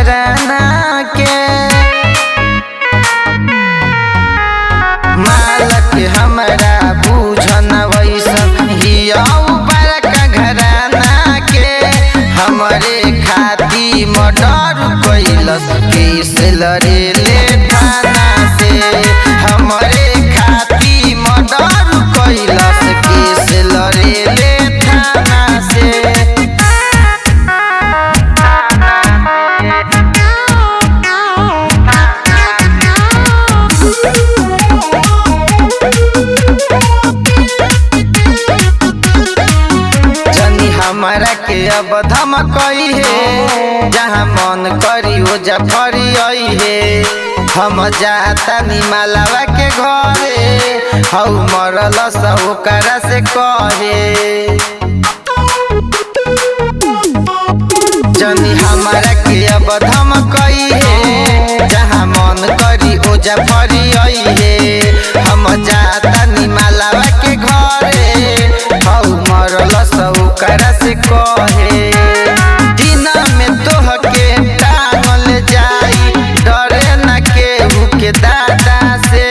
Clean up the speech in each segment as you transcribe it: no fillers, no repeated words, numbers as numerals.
घराना के मालक हमरा बूझन वैसन हिया बड़का घराना के हमरे खाती मर्डर कैलस केस लड़ेले थाना से हमरे खाती मर्डर कैलस केस लड़ेले थाना से। हमरा के अब धमकई है जहाँ मन करी हो जफरी है हम जाता निमालावा के घरे हऊ मरल ओकरा से कहे जनी हमरा के अब धमकई है जहाँ मन करी हो जफरी है हम जाता निमालावा के घरे हऊ मरल ओकरा से कहे दिन में तोह के टांगल जाई डरे न केहू के दादा से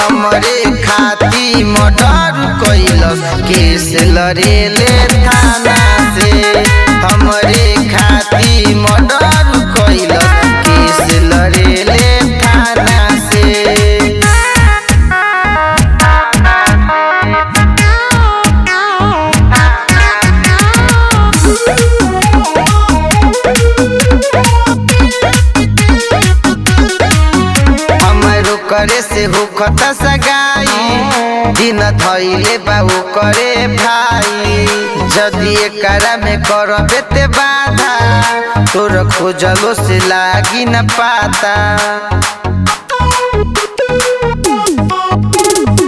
हमरे खाती मर्डर कैलस केस लड़ेले थाना से हमरे खाती मर्डर कैलस केस लड़ेले थाना से। करे से होखत सगाई दिन धैले बाबू करे भाई जदि एकरा में करबे ते बाधा तोर खोजलो से लागी न पाता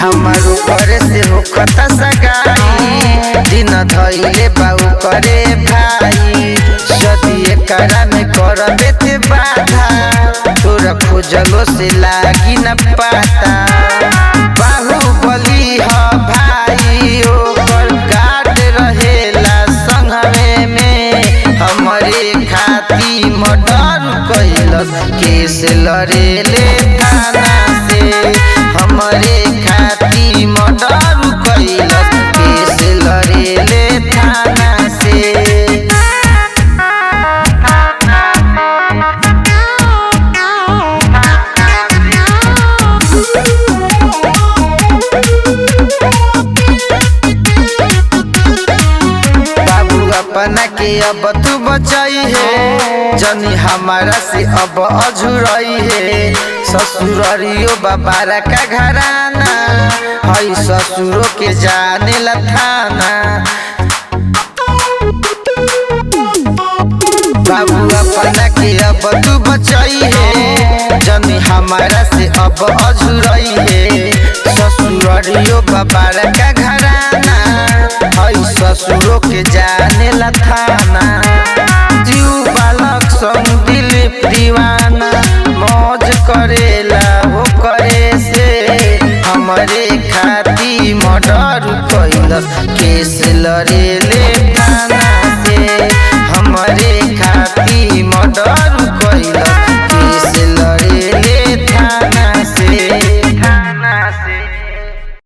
हमारो करे से होखत सगाई दिन धैले बाबू करे भाई जदि एकरा में करबे ते बाधा तोरा खोजलो से लागी न पाता बाहुबली ह भाई ओकर गार्ड रहेला संघवे में हमरे खाती मर्डर कैलस केस लड़ेले थाना से हमरे खाती मर्डर कैलस केस लड़ेले थाना से। अपना के अब तू बचाई है जनी हमारा से अब अझुरई है ससुरियो बाबारा का घराना हई ससुरो के जाने ला थाना बाबू अपना के अब तू बचाई है जनी हमारा से अब अझुरई है ससुरियो बाबारा का घराना हई ससुरो के जाने ला थाना जीव बालक संग दिलीप दीवाना मौज करेला हो करे से हमरे खाती मर्डर कैलस केस लड़ेले।